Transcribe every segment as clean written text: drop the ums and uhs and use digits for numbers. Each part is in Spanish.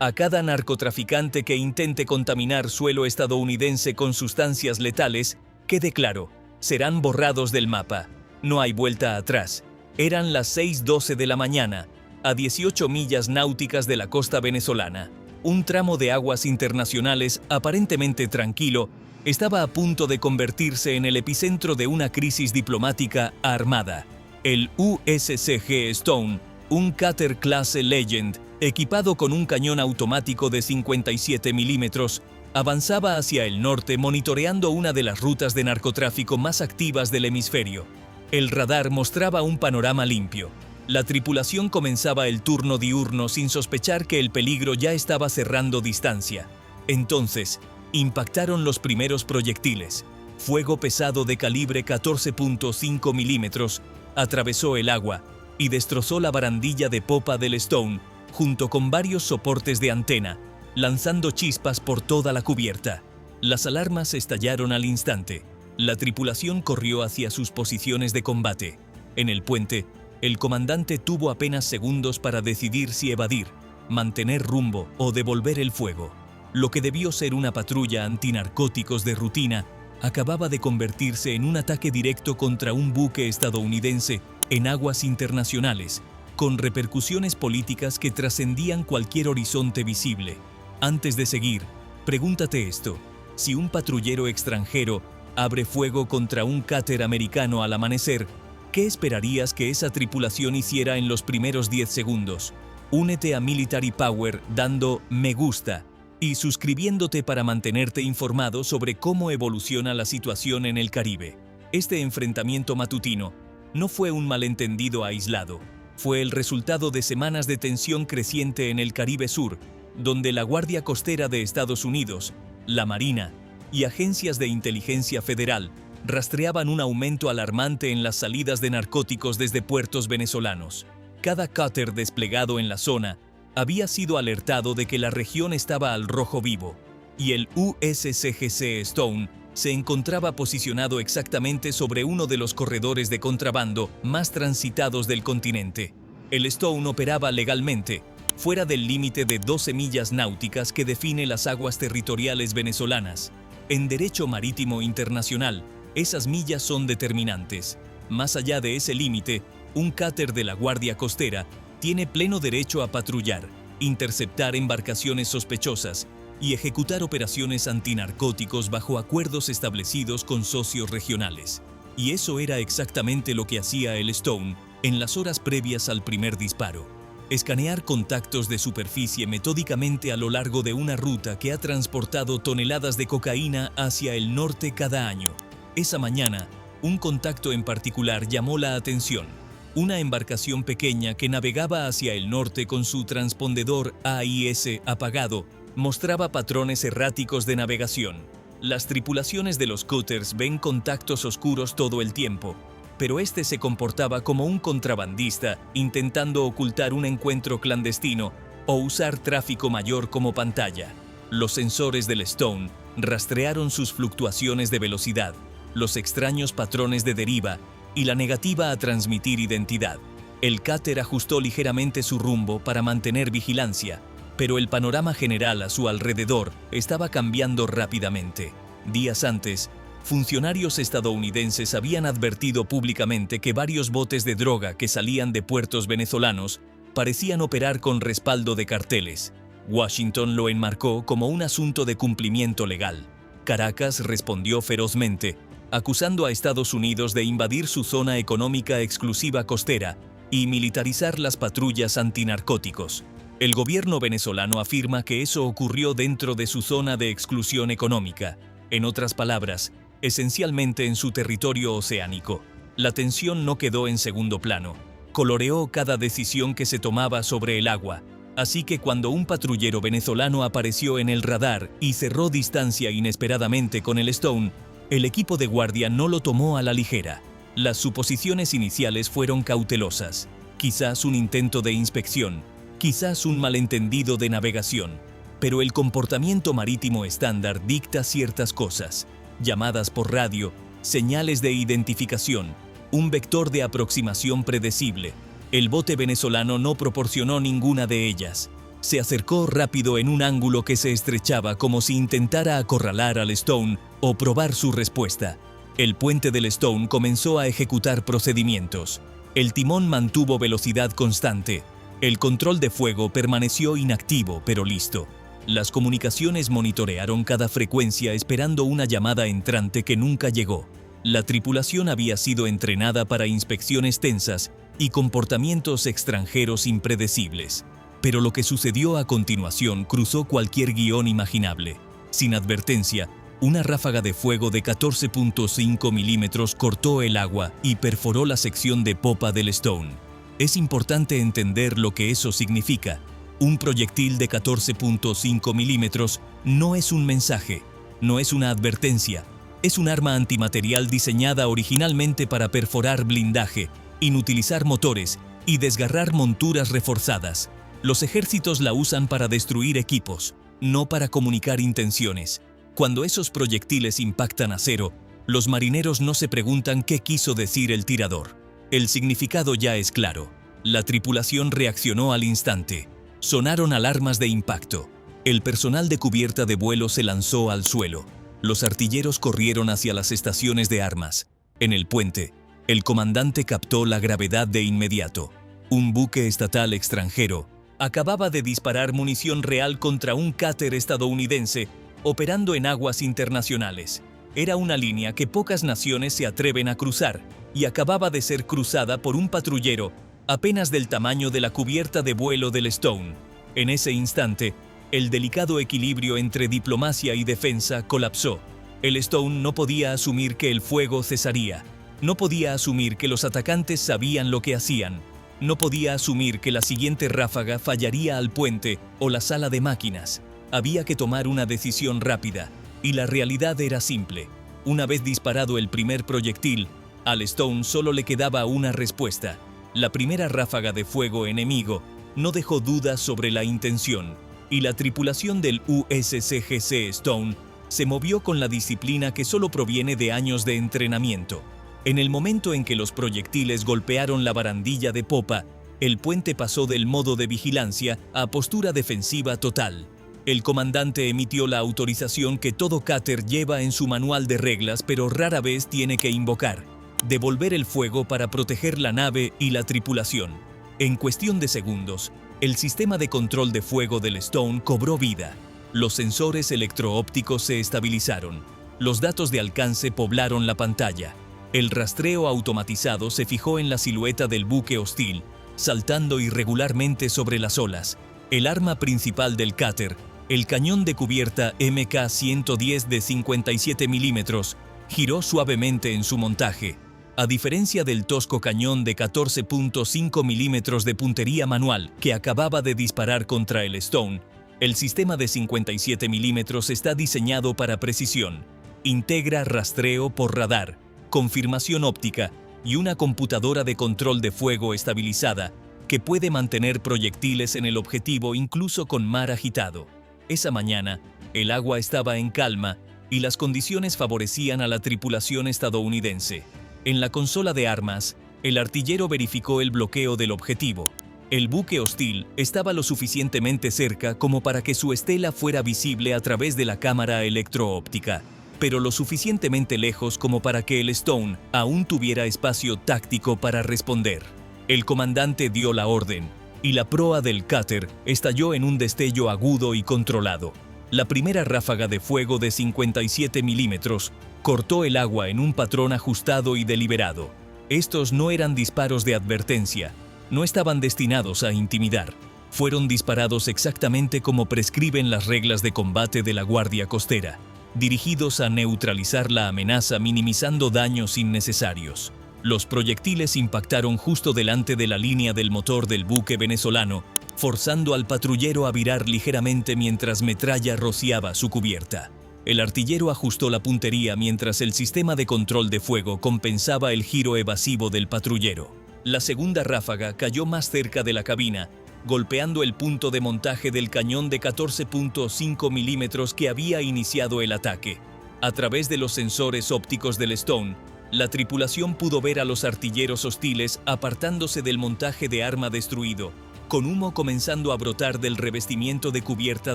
A cada narcotraficante que intente contaminar suelo estadounidense con sustancias letales, quede claro, serán borrados del mapa. No hay vuelta atrás. Eran las 6:12 de la mañana, a 18 millas náuticas de la costa venezolana. Un tramo de aguas internacionales aparentemente tranquilo estaba a punto de convertirse en el epicentro de una crisis diplomática armada. El USCG Stone, un cutter clase Legend, equipado con un cañón automático de 57 milímetros, avanzaba hacia el norte monitoreando una de las rutas de narcotráfico más activas del hemisferio. El radar mostraba un panorama limpio. La tripulación comenzaba el turno diurno sin sospechar que el peligro ya estaba cerrando distancia. Entonces, impactaron los primeros proyectiles. Fuego pesado de calibre 14.5 milímetros atravesó el agua y destrozó la barandilla de popa del Stone, junto con varios soportes de antena, lanzando chispas por toda la cubierta. Las alarmas estallaron al instante. La tripulación corrió hacia sus posiciones de combate. En el puente, el comandante tuvo apenas segundos para decidir si evadir, mantener rumbo o devolver el fuego. Lo que debió ser una patrulla antinarcóticos de rutina acababa de convertirse en un ataque directo contra un buque estadounidense en aguas internacionales, con repercusiones políticas que trascendían cualquier horizonte visible. Antes de seguir, pregúntate esto: si un patrullero extranjero abre fuego contra un cutter americano al amanecer, ¿qué esperarías que esa tripulación hiciera en los primeros 10 segundos? Únete a Military Power dando me gusta y suscribiéndote para mantenerte informado sobre cómo evoluciona la situación en el Caribe. Este enfrentamiento matutino no fue un malentendido aislado, fue el resultado de semanas de tensión creciente en el Caribe Sur, donde la Guardia Costera de Estados Unidos, la Marina y agencias de inteligencia federal rastreaban un aumento alarmante en las salidas de narcóticos desde puertos venezolanos. Cada cutter desplegado en la zona había sido alertado de que la región estaba al rojo vivo, y el USCGC Stone se encontraba posicionado exactamente sobre uno de los corredores de contrabando más transitados del continente. El Stone operaba legalmente, fuera del límite de 12 millas náuticas que define las aguas territoriales venezolanas. En derecho marítimo internacional, esas millas son determinantes. Más allá de ese límite, un cutter de la Guardia Costera tiene pleno derecho a patrullar, interceptar embarcaciones sospechosas y ejecutar operaciones antinarcóticos bajo acuerdos establecidos con socios regionales. Y eso era exactamente lo que hacía el Stone en las horas previas al primer disparo: escanear contactos de superficie metódicamente a lo largo de una ruta que ha transportado toneladas de cocaína hacia el norte cada año. Esa mañana, un contacto en particular llamó la atención: una embarcación pequeña que navegaba hacia el norte con su transpondedor AIS apagado mostraba patrones erráticos de navegación. Las tripulaciones de los cutters ven contactos oscuros todo el tiempo, pero este se comportaba como un contrabandista intentando ocultar un encuentro clandestino o usar tráfico mayor como pantalla. Los sensores del Stone rastrearon sus fluctuaciones de velocidad, los extraños patrones de deriva y la negativa a transmitir identidad. El cutter ajustó ligeramente su rumbo para mantener vigilancia, pero el panorama general a su alrededor estaba cambiando rápidamente. Días antes, funcionarios estadounidenses habían advertido públicamente que varios botes de droga que salían de puertos venezolanos parecían operar con respaldo de carteles. Washington lo enmarcó como un asunto de cumplimiento legal. Caracas respondió ferozmente, acusando a Estados Unidos de invadir su zona económica exclusiva costera y militarizar las patrullas antinarcóticos. El gobierno venezolano afirma que eso ocurrió dentro de su zona de exclusión económica. En otras palabras, esencialmente en su territorio oceánico. La tensión no quedó en segundo plano. Coloreó cada decisión que se tomaba sobre el agua. Así que cuando un patrullero venezolano apareció en el radar y cerró distancia inesperadamente con el Stone, el equipo de guardia no lo tomó a la ligera. Las suposiciones iniciales fueron cautelosas. Quizás un intento de inspección, quizás un malentendido de navegación. Pero el comportamiento marítimo estándar dicta ciertas cosas: llamadas por radio, señales de identificación, un vector de aproximación predecible. El bote venezolano no proporcionó ninguna de ellas. Se acercó rápido en un ángulo que se estrechaba como si intentara acorralar al Stone o probar su respuesta. El puente del Stone comenzó a ejecutar procedimientos. El timón mantuvo velocidad constante. El control de fuego permaneció inactivo pero listo. Las comunicaciones monitorearon cada frecuencia esperando una llamada entrante que nunca llegó. La tripulación había sido entrenada para inspecciones tensas y comportamientos extranjeros impredecibles. Pero lo que sucedió a continuación cruzó cualquier guión imaginable. Sin advertencia, una ráfaga de fuego de 14.5 milímetros cortó el agua y perforó la sección de popa del Stone. Es importante entender lo que eso significa. Un proyectil de 14.5 milímetros no es un mensaje, no es una advertencia. Es un arma antimaterial diseñada originalmente para perforar blindaje, inutilizar motores y desgarrar monturas reforzadas. Los ejércitos la usan para destruir equipos, no para comunicar intenciones. Cuando esos proyectiles impactan acero, los marineros no se preguntan qué quiso decir el tirador. El significado ya es claro. La tripulación reaccionó al instante. Sonaron alarmas de impacto. El personal de cubierta de vuelo se lanzó al suelo. Los artilleros corrieron hacia las estaciones de armas. En el puente, el comandante captó la gravedad de inmediato. Un buque estatal extranjero acababa de disparar munición real contra un cáter estadounidense operando en aguas internacionales. Era una línea que pocas naciones se atreven a cruzar y acababa de ser cruzada por un patrullero apenas del tamaño de la cubierta de vuelo del Stone. En ese instante, el delicado equilibrio entre diplomacia y defensa colapsó. El Stone no podía asumir que el fuego cesaría. No podía asumir que los atacantes sabían lo que hacían. No podía asumir que la siguiente ráfaga fallaría al puente o la sala de máquinas. Había que tomar una decisión rápida, y la realidad era simple. Una vez disparado el primer proyectil, al Stone solo le quedaba una respuesta. La primera ráfaga de fuego enemigo no dejó dudas sobre la intención, y la tripulación del USCGC Stone se movió con la disciplina que solo proviene de años de entrenamiento. En el momento en que los proyectiles golpearon la barandilla de popa, el puente pasó del modo de vigilancia a postura defensiva total. El comandante emitió la autorización que todo cáter lleva en su manual de reglas pero rara vez tiene que invocar: devolver el fuego para proteger la nave y la tripulación. En cuestión de segundos, el sistema de control de fuego del Stone cobró vida. Los sensores electro-ópticos se estabilizaron. Los datos de alcance poblaron la pantalla. El rastreo automatizado se fijó en la silueta del buque hostil, saltando irregularmente sobre las olas. El arma principal del cáter, el cañón de cubierta MK-110 de 57 milímetros, giró suavemente en su montaje. A diferencia del tosco cañón de 14.5 milímetros de puntería manual que acababa de disparar contra el Stone, el sistema de 57 milímetros está diseñado para precisión. Integra rastreo por radar, confirmación óptica y una computadora de control de fuego estabilizada que puede mantener proyectiles en el objetivo incluso con mar agitado. Esa mañana, el agua estaba en calma y las condiciones favorecían a la tripulación estadounidense. En la consola de armas, el artillero verificó el bloqueo del objetivo. El buque hostil estaba lo suficientemente cerca como para que su estela fuera visible a través de la cámara electro-óptica, pero lo suficientemente lejos como para que el Stone aún tuviera espacio táctico para responder. El comandante dio la orden, y la proa del cáter estalló en un destello agudo y controlado. La primera ráfaga de fuego de 57 milímetros cortó el agua en un patrón ajustado y deliberado. Estos no eran disparos de advertencia, no estaban destinados a intimidar. Fueron disparados exactamente como prescriben las reglas de combate de la Guardia Costera, dirigidos a neutralizar la amenaza minimizando daños innecesarios. Los proyectiles impactaron justo delante de la línea del motor del buque venezolano, forzando al patrullero a virar ligeramente mientras metralla rociaba su cubierta. El artillero ajustó la puntería mientras el sistema de control de fuego compensaba el giro evasivo del patrullero. La segunda ráfaga cayó más cerca de la cabina, golpeando el punto de montaje del cañón de 14.5 milímetros que había iniciado el ataque. A través de los sensores ópticos del Stone, la tripulación pudo ver a los artilleros hostiles apartándose del montaje de arma destruido, con humo comenzando a brotar del revestimiento de cubierta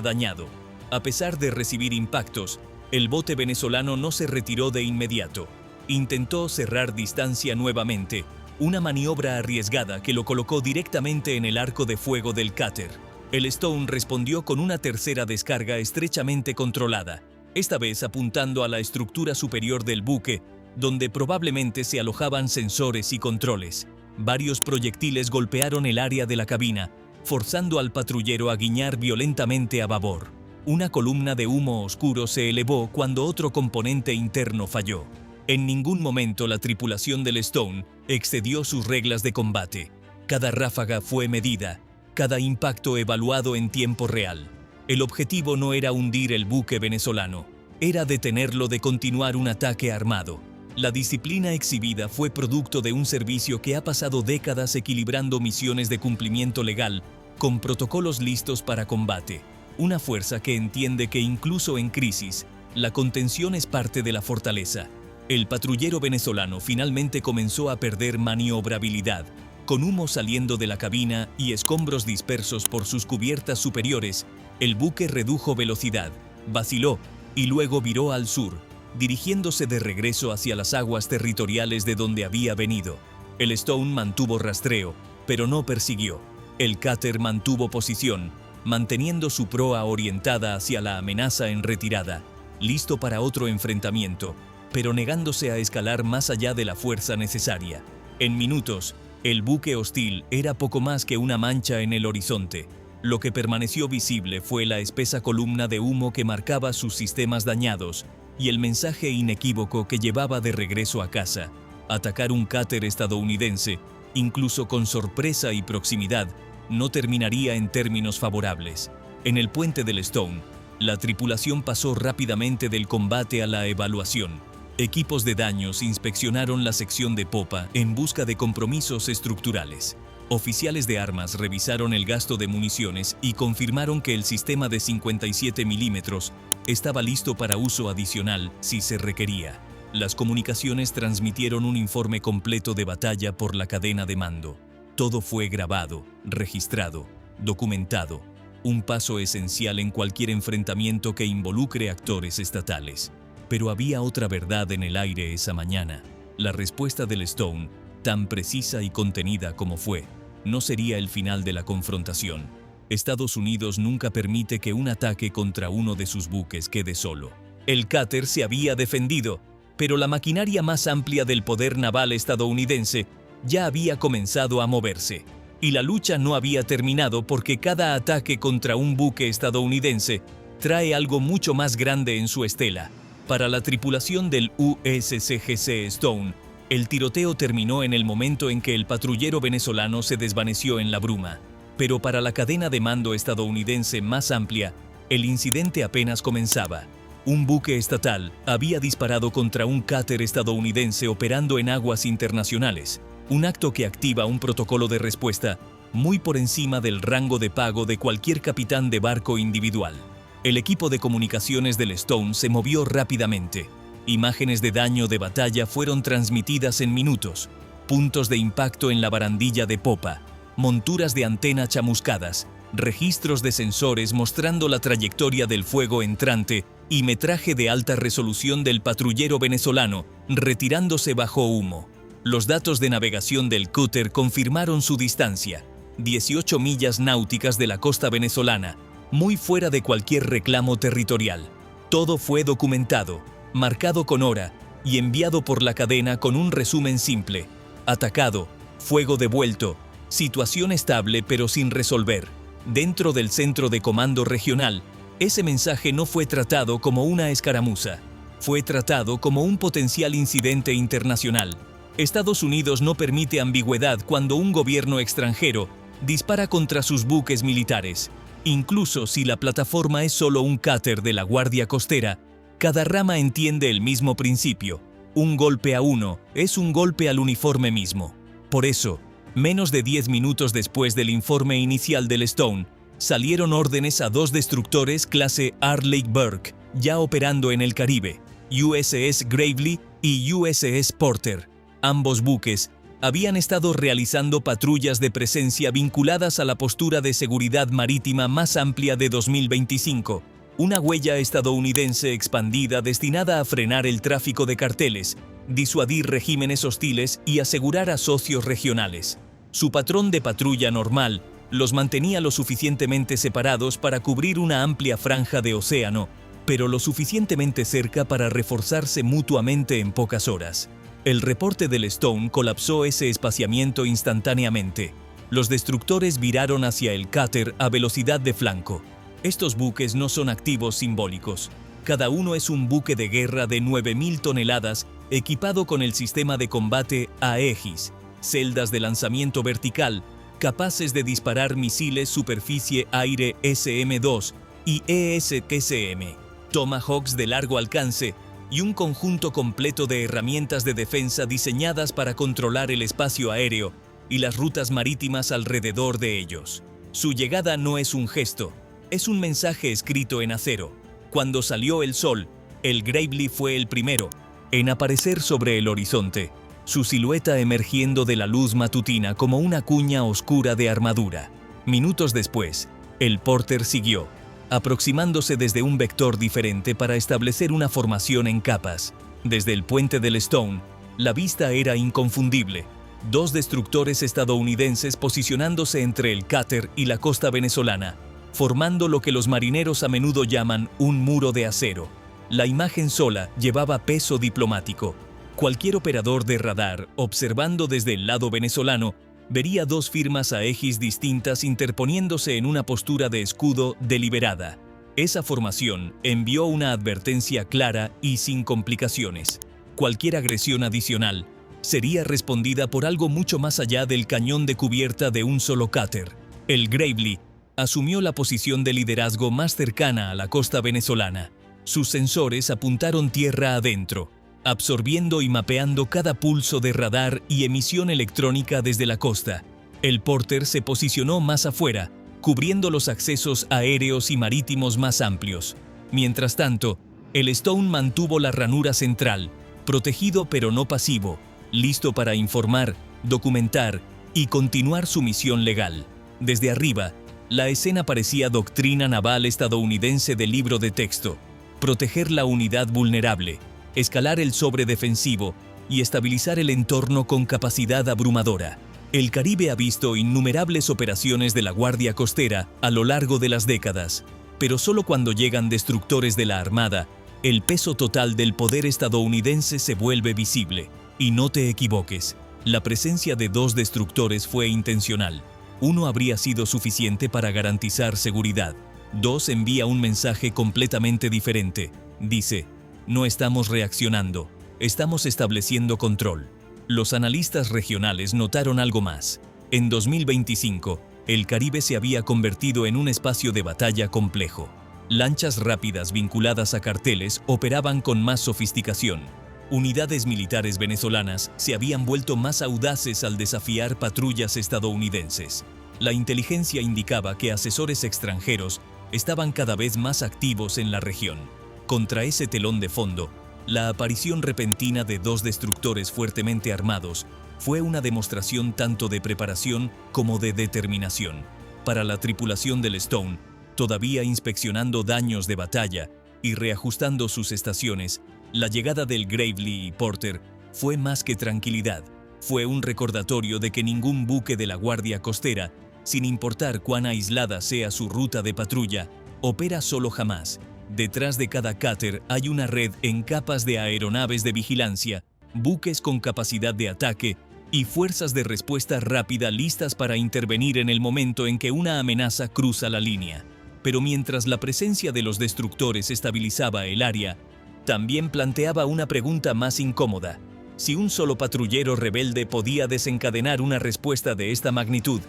dañado. A pesar de recibir impactos, el bote venezolano no se retiró de inmediato. Intentó cerrar distancia nuevamente, una maniobra arriesgada que lo colocó directamente en el arco de fuego del cáter. El Stone respondió con una tercera descarga estrechamente controlada, esta vez apuntando a la estructura superior del buque, donde probablemente se alojaban sensores y controles. Varios proyectiles golpearon el área de la cabina, forzando al patrullero a guiñar violentamente a babor. Una columna de humo oscuro se elevó cuando otro componente interno falló. En ningún momento la tripulación del Stone excedió sus reglas de combate. Cada ráfaga fue medida, cada impacto evaluado en tiempo real. El objetivo no era hundir el buque venezolano, era detenerlo de continuar un ataque armado. La disciplina exhibida fue producto de un servicio que ha pasado décadas equilibrando misiones de cumplimiento legal con protocolos listos para combate. Una fuerza que entiende que incluso en crisis, la contención es parte de la fortaleza. El patrullero venezolano finalmente comenzó a perder maniobrabilidad, con humo saliendo de la cabina y escombros dispersos por sus cubiertas superiores. El buque redujo velocidad, vaciló y luego viró al sur, dirigiéndose de regreso hacia las aguas territoriales de donde había venido. El Stone mantuvo rastreo, pero no persiguió. El cáter mantuvo posición, manteniendo su proa orientada hacia la amenaza en retirada, listo para otro enfrentamiento, pero negándose a escalar más allá de la fuerza necesaria. En minutos, el buque hostil era poco más que una mancha en el horizonte. Lo que permaneció visible fue la espesa columna de humo que marcaba sus sistemas dañados y el mensaje inequívoco que llevaba de regreso a casa. Atacar un cáter estadounidense, incluso con sorpresa y proximidad, no terminaría en términos favorables. En el puente del Stone, la tripulación pasó rápidamente del combate a la evaluación. Equipos de daños inspeccionaron la sección de popa en busca de compromisos estructurales. Oficiales de armas revisaron el gasto de municiones y confirmaron que el sistema de 57 milímetros estaba listo para uso adicional si se requería. Las comunicaciones transmitieron un informe completo de batalla por la cadena de mando. Todo fue grabado, registrado, documentado, un paso esencial en cualquier enfrentamiento que involucre actores estatales. Pero había otra verdad en el aire esa mañana. La respuesta del Stone, tan precisa y contenida como fue, no sería el final de la confrontación. Estados Unidos nunca permite que un ataque contra uno de sus buques quede solo. El cáter se había defendido, pero la maquinaria más amplia del poder naval estadounidense ya había comenzado a moverse. Y la lucha no había terminado porque cada ataque contra un buque estadounidense trae algo mucho más grande en su estela. Para la tripulación del USCGC Stone, el tiroteo terminó en el momento en que el patrullero venezolano se desvaneció en la bruma. Pero para la cadena de mando estadounidense más amplia, el incidente apenas comenzaba. Un buque estatal había disparado contra un cáter estadounidense operando en aguas internacionales, un acto que activa un protocolo de respuesta muy por encima del rango de pago de cualquier capitán de barco individual. El equipo de comunicaciones del Stone se movió rápidamente. Imágenes de daño de batalla fueron transmitidas en minutos, puntos de impacto en la barandilla de popa, monturas de antena chamuscadas, registros de sensores mostrando la trayectoria del fuego entrante y metraje de alta resolución del patrullero venezolano retirándose bajo humo. Los datos de navegación del cúter confirmaron su distancia, 18 millas náuticas de la costa venezolana, muy fuera de cualquier reclamo territorial. Todo fue documentado, marcado con hora y enviado por la cadena con un resumen simple: atacado, fuego devuelto, situación estable pero sin resolver. Dentro del centro de comando regional, ese mensaje no fue tratado como una escaramuza, fue tratado como un potencial incidente internacional. Estados Unidos no permite ambigüedad cuando un gobierno extranjero dispara contra sus buques militares. Incluso si la plataforma es solo un cáter de la Guardia Costera, cada rama entiende el mismo principio: un golpe a uno es un golpe al uniforme mismo. Por eso, menos de 10 minutos después del informe inicial del Stone, salieron órdenes a 2 destructores clase Arleigh Burke, ya operando en el Caribe, USS Gravely y USS Porter. Ambos buques habían estado realizando patrullas de presencia vinculadas a la postura de seguridad marítima más amplia de 2025, una huella estadounidense expandida destinada a frenar el tráfico de carteles, disuadir regímenes hostiles y asegurar a socios regionales. Su patrón de patrulla normal los mantenía lo suficientemente separados para cubrir una amplia franja de océano, pero lo suficientemente cerca para reforzarse mutuamente en pocas horas. El reporte del Stone colapsó ese espaciamiento instantáneamente. Los destructores viraron hacia el Cutter a velocidad de flanco. Estos buques no son activos simbólicos. Cada uno es un buque de guerra de 9.000 toneladas equipado con el sistema de combate Aegis, celdas de lanzamiento vertical, capaces de disparar misiles superficie-aire SM-2 y ESKSM, Tomahawks de largo alcance y un conjunto completo de herramientas de defensa diseñadas para controlar el espacio aéreo y las rutas marítimas alrededor de ellos. Su llegada no es un gesto, es un mensaje escrito en acero. Cuando salió el sol, el Gravely fue el primero en aparecer sobre el horizonte, su silueta emergiendo de la luz matutina como una cuña oscura de armadura. Minutos después, el Porter siguió, aproximándose desde un vector diferente para establecer una formación en capas. Desde el puente del Stone, la vista era inconfundible. Dos destructores estadounidenses posicionándose entre el Cutter y la costa venezolana, formando lo que los marineros a menudo llaman un muro de acero. La imagen sola llevaba peso diplomático. Cualquier operador de radar, observando desde el lado venezolano, vería dos firmas Aegis distintas interponiéndose en una postura de escudo deliberada. Esa formación envió una advertencia clara y sin complicaciones. Cualquier agresión adicional sería respondida por algo mucho más allá del cañón de cubierta de un solo Cutter. El Gravely asumió la posición de liderazgo más cercana a la costa venezolana. Sus sensores apuntaron tierra adentro, absorbiendo y mapeando cada pulso de radar y emisión electrónica desde la costa. El Porter se posicionó más afuera, cubriendo los accesos aéreos y marítimos más amplios. Mientras tanto, el Stone mantuvo la ranura central, protegido pero no pasivo, listo para informar, documentar y continuar su misión legal. Desde arriba, la escena parecía doctrina naval estadounidense de libro de texto: proteger la unidad vulnerable, escalar el sobredefensivo y estabilizar el entorno con capacidad abrumadora. El Caribe ha visto innumerables operaciones de la Guardia Costera a lo largo de las décadas, pero solo cuando llegan destructores de la Armada, el peso total del poder estadounidense se vuelve visible. Y no te equivoques, la presencia de dos destructores fue intencional. Uno habría sido suficiente para garantizar seguridad. Dos envía un mensaje completamente diferente. Dice: no estamos reaccionando, estamos estableciendo control. Los analistas regionales notaron algo más. En 2025, el Caribe se había convertido en un espacio de batalla complejo. Lanchas rápidas vinculadas a carteles operaban con más sofisticación. Unidades militares venezolanas se habían vuelto más audaces al desafiar patrullas estadounidenses. La inteligencia indicaba que asesores extranjeros estaban cada vez más activos en la región. Contra ese telón de fondo, la aparición repentina de dos destructores fuertemente armados fue una demostración tanto de preparación como de determinación. Para la tripulación del Stone, todavía inspeccionando daños de batalla y reajustando sus estaciones, la llegada del Gravely y Porter fue más que tranquilidad. Fue un recordatorio de que ningún buque de la Guardia Costera, sin importar cuán aislada sea su ruta de patrulla, opera solo jamás. Detrás de cada Cutter hay una red en capas de aeronaves de vigilancia, buques con capacidad de ataque y fuerzas de respuesta rápida listas para intervenir en el momento en que una amenaza cruza la línea. Pero mientras la presencia de los destructores estabilizaba el área, también planteaba una pregunta más incómoda. Si un solo patrullero rebelde podía desencadenar una respuesta de esta magnitud,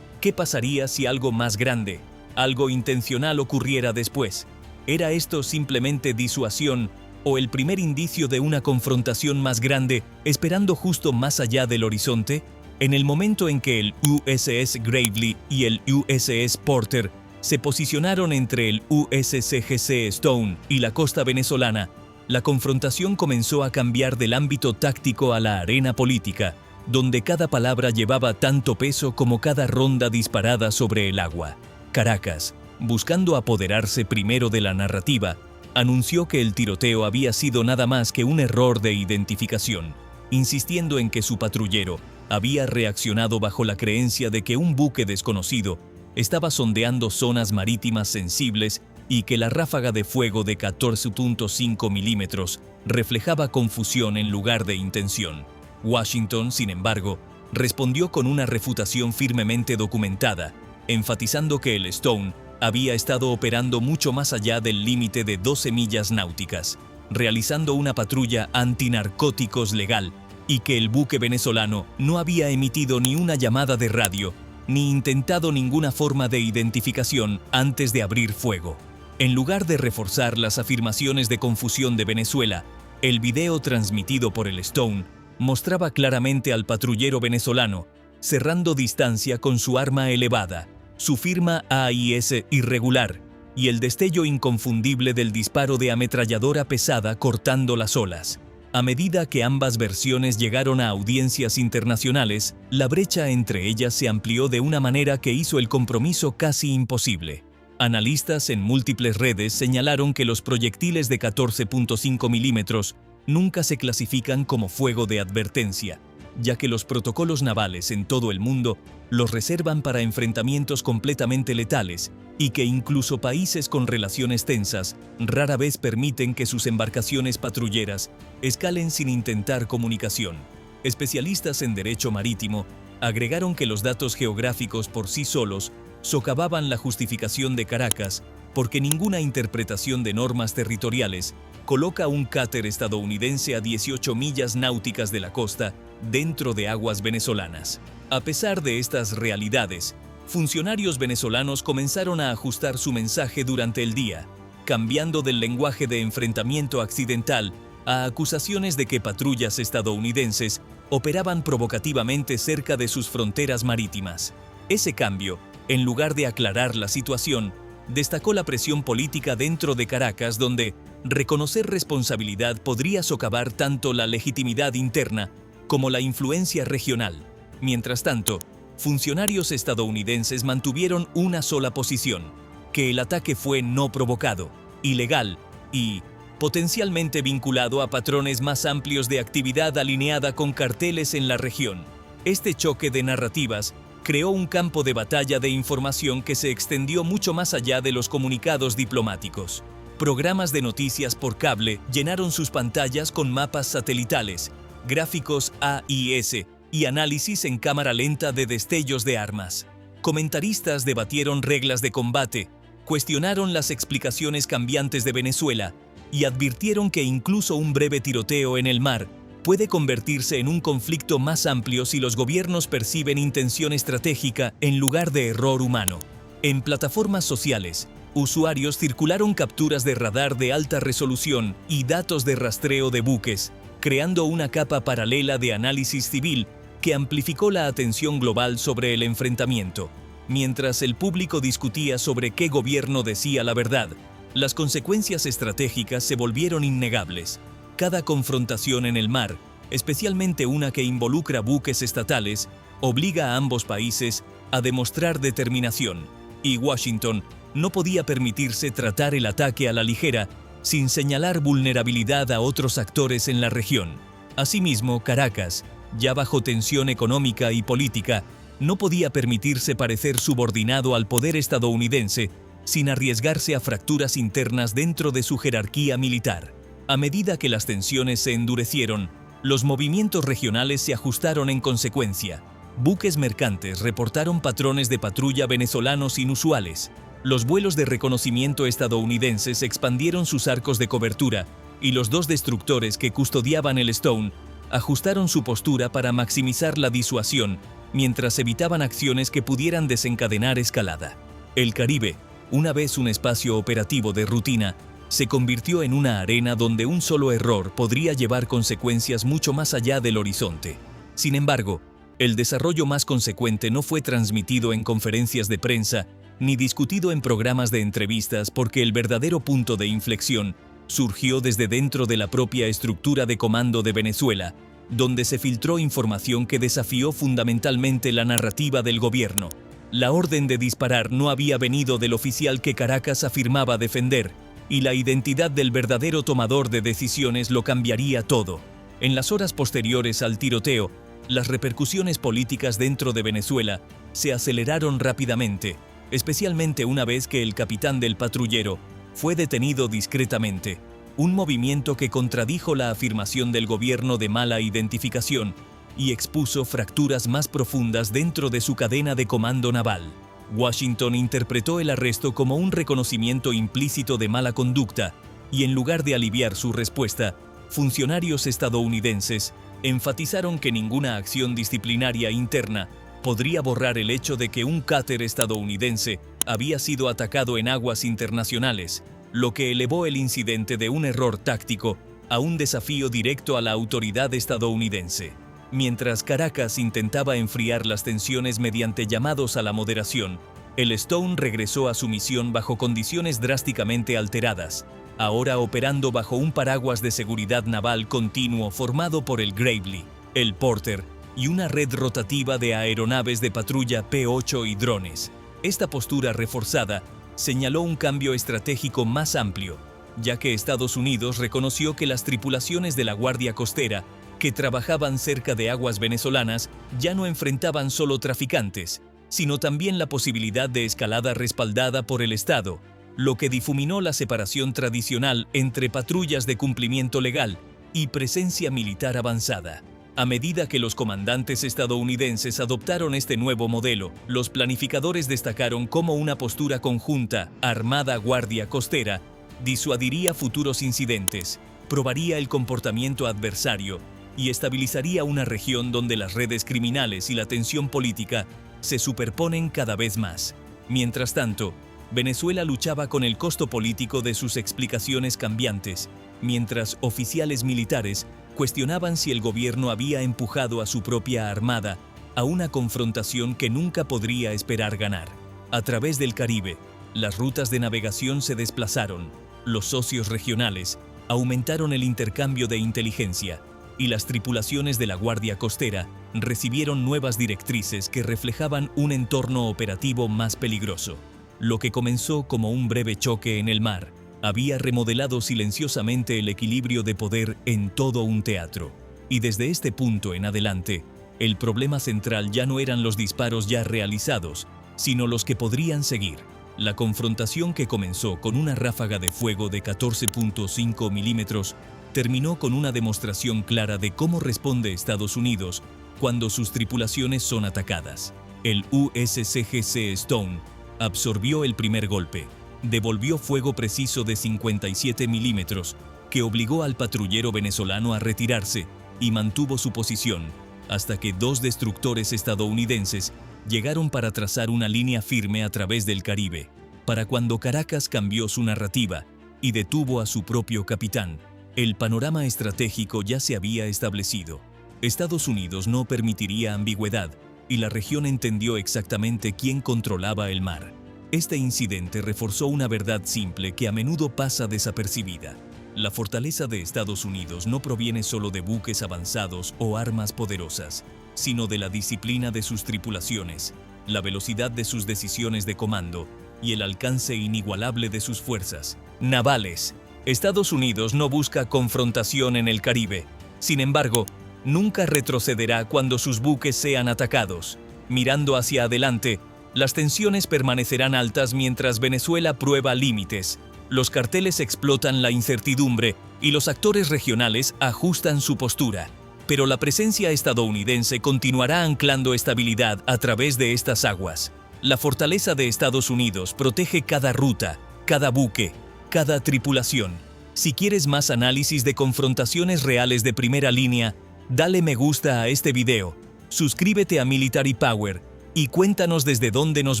¿qué pasaría si algo más grande, algo intencional ocurriera después? ¿Era esto simplemente disuasión o el primer indicio de una confrontación más grande esperando justo más allá del horizonte? En el momento en que el USS Gravely y el USS Porter se posicionaron entre el USCGC Stone y la costa venezolana, la confrontación comenzó a cambiar del ámbito táctico a la arena política. donde cada palabra llevaba tanto peso como cada ronda disparada sobre el agua. Caracas, buscando apoderarse primero de la narrativa, anunció que el tiroteo había sido nada más que un error de identificación, insistiendo en que su patrullero había reaccionado bajo la creencia de que un buque desconocido estaba sondeando zonas marítimas sensibles y que la ráfaga de fuego de 14.5 milímetros reflejaba confusión en lugar de intención. Washington, sin embargo, respondió con una refutación firmemente documentada, enfatizando que el Stone había estado operando mucho más allá del límite de 12 millas náuticas, realizando una patrulla antinarcóticos legal, y que el buque venezolano no había emitido ni una llamada de radio, ni intentado ninguna forma de identificación antes de abrir fuego. En lugar de reforzar las afirmaciones de confusión de Venezuela, el video transmitido por el Stone mostraba claramente al patrullero venezolano cerrando distancia con su arma elevada, su firma AIS irregular y el destello inconfundible del disparo de ametralladora pesada cortando las olas. A medida que ambas versiones llegaron a audiencias internacionales, la brecha entre ellas se amplió de una manera que hizo el compromiso casi imposible. Analistas en múltiples redes señalaron que los proyectiles de 14.5 milímetros nunca se clasifican como fuego de advertencia, ya que los protocolos navales en todo el mundo los reservan para enfrentamientos completamente letales y que incluso países con relaciones tensas rara vez permiten que sus embarcaciones patrulleras escalen sin intentar comunicación. Especialistas en derecho marítimo agregaron que los datos geográficos por sí solos socavaban la justificación de Caracas porque ninguna interpretación de normas territoriales coloca un cáter estadounidense a 18 millas náuticas de la costa dentro de aguas venezolanas. A pesar de estas realidades, funcionarios venezolanos comenzaron a ajustar su mensaje durante el día, cambiando del lenguaje de enfrentamiento accidental a acusaciones de que patrullas estadounidenses operaban provocativamente cerca de sus fronteras marítimas. Ese cambio, en lugar de aclarar la situación, destacó la presión política dentro de Caracas, donde reconocer responsabilidad podría socavar tanto la legitimidad interna como la influencia regional. Mientras tanto, funcionarios estadounidenses mantuvieron una sola posición, que el ataque fue no provocado, ilegal y potencialmente vinculado a patrones más amplios de actividad alineada con carteles en la región. Este choque de narrativas creó un campo de batalla de información que se extendió mucho más allá de los comunicados diplomáticos. Programas de noticias por cable llenaron sus pantallas con mapas satelitales, gráficos AIS y análisis en cámara lenta de destellos de armas. Comentaristas debatieron reglas de combate, cuestionaron las explicaciones cambiantes de Venezuela y advirtieron que incluso un breve tiroteo en el mar puede convertirse en un conflicto más amplio si los gobiernos perciben intención estratégica en lugar de error humano. En plataformas sociales, usuarios circularon capturas de radar de alta resolución y datos de rastreo de buques, creando una capa paralela de análisis civil que amplificó la atención global sobre el enfrentamiento. Mientras el público discutía sobre qué gobierno decía la verdad, las consecuencias estratégicas se volvieron innegables. Cada confrontación en el mar, especialmente una que involucra buques estatales, obliga a ambos países a demostrar determinación, y Washington no podía permitirse tratar el ataque a la ligera sin señalar vulnerabilidad a otros actores en la región. Asimismo, Caracas, ya bajo tensión económica y política, no podía permitirse parecer subordinado al poder estadounidense sin arriesgarse a fracturas internas dentro de su jerarquía militar. A medida que las tensiones se endurecieron, los movimientos regionales se ajustaron en consecuencia. Buques mercantes reportaron patrones de patrulla venezolanos inusuales. Los vuelos de reconocimiento estadounidenses expandieron sus arcos de cobertura y los dos destructores que custodiaban el Stone ajustaron su postura para maximizar la disuasión mientras evitaban acciones que pudieran desencadenar escalada. El Caribe, una vez un espacio operativo de rutina, se convirtió en una arena donde un solo error podría llevar consecuencias mucho más allá del horizonte. Sin embargo, el desarrollo más consecuente no fue transmitido en conferencias de prensa ni discutido en programas de entrevistas porque el verdadero punto de inflexión surgió desde dentro de la propia estructura de comando de Venezuela, donde se filtró información que desafió fundamentalmente la narrativa del gobierno. La orden de disparar no había venido del oficial que Caracas afirmaba defender, y la identidad del verdadero tomador de decisiones lo cambiaría todo. En las horas posteriores al tiroteo, las repercusiones políticas dentro de Venezuela se aceleraron rápidamente, especialmente una vez que el capitán del patrullero fue detenido discretamente, un movimiento que contradijo la afirmación del gobierno de mala identificación y expuso fracturas más profundas dentro de su cadena de comando naval. Washington interpretó el arresto como un reconocimiento implícito de mala conducta y en lugar de aliviar su respuesta, funcionarios estadounidenses enfatizaron que ninguna acción disciplinaria interna podría borrar el hecho de que un cúter estadounidense había sido atacado en aguas internacionales, lo que elevó el incidente de un error táctico a un desafío directo a la autoridad estadounidense. Mientras Caracas intentaba enfriar las tensiones mediante llamados a la moderación, el Stone regresó a su misión bajo condiciones drásticamente alteradas, ahora operando bajo un paraguas de seguridad naval continuo formado por el Gravely, el Porter y una red rotativa de aeronaves de patrulla P-8 y drones. Esta postura reforzada señaló un cambio estratégico más amplio, ya que Estados Unidos reconoció que las tripulaciones de la Guardia Costera que trabajaban cerca de aguas venezolanas ya no enfrentaban solo traficantes, sino también la posibilidad de escalada respaldada por el Estado, lo que difuminó la separación tradicional entre patrullas de cumplimiento legal y presencia militar avanzada. A medida que los comandantes estadounidenses adoptaron este nuevo modelo, los planificadores destacaron cómo una postura conjunta, armada guardia costera, disuadiría futuros incidentes, probaría el comportamiento adversario y estabilizaría una región donde las redes criminales y la tensión política se superponen cada vez más. Mientras tanto, Venezuela luchaba con el costo político de sus explicaciones cambiantes, mientras oficiales militares cuestionaban si el gobierno había empujado a su propia armada a una confrontación que nunca podría esperar ganar. A través del Caribe, las rutas de navegación se desplazaron, los socios regionales aumentaron el intercambio de inteligencia y las tripulaciones de la Guardia Costera recibieron nuevas directrices que reflejaban un entorno operativo más peligroso. Lo que comenzó como un breve choque en el mar había remodelado silenciosamente el equilibrio de poder en todo un teatro. Y desde este punto en adelante, el problema central ya no eran los disparos ya realizados, sino los que podrían seguir. La confrontación, que comenzó con una ráfaga de fuego de 14.5 milímetros, terminó con una demostración clara de cómo responde Estados Unidos cuando sus tripulaciones son atacadas. El USCGC Stone absorbió el primer golpe, devolvió fuego preciso de 57 milímetros, que obligó al patrullero venezolano a retirarse y mantuvo su posición, hasta que dos destructores estadounidenses llegaron para trazar una línea firme a través del Caribe. Para cuando Caracas cambió su narrativa y detuvo a su propio capitán, el panorama estratégico ya se había establecido. Estados Unidos no permitiría ambigüedad y la región entendió exactamente quién controlaba el mar. Este incidente reforzó una verdad simple que a menudo pasa desapercibida. La fortaleza de Estados Unidos no proviene solo de buques avanzados o armas poderosas, sino de la disciplina de sus tripulaciones, la velocidad de sus decisiones de comando y el alcance inigualable de sus fuerzas navales. Estados Unidos no busca confrontación en el Caribe. Sin embargo, nunca retrocederá cuando sus buques sean atacados. Mirando hacia adelante, las tensiones permanecerán altas mientras Venezuela prueba límites. Los carteles explotan la incertidumbre y los actores regionales ajustan su postura. Pero la presencia estadounidense continuará anclando estabilidad a través de estas aguas. La fortaleza de Estados Unidos protege cada ruta, cada buque, cada tripulación. Si quieres más análisis de confrontaciones reales de primera línea, dale me gusta a este video, suscríbete a Military Power y cuéntanos desde dónde nos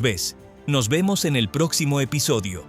ves. Nos vemos en el próximo episodio.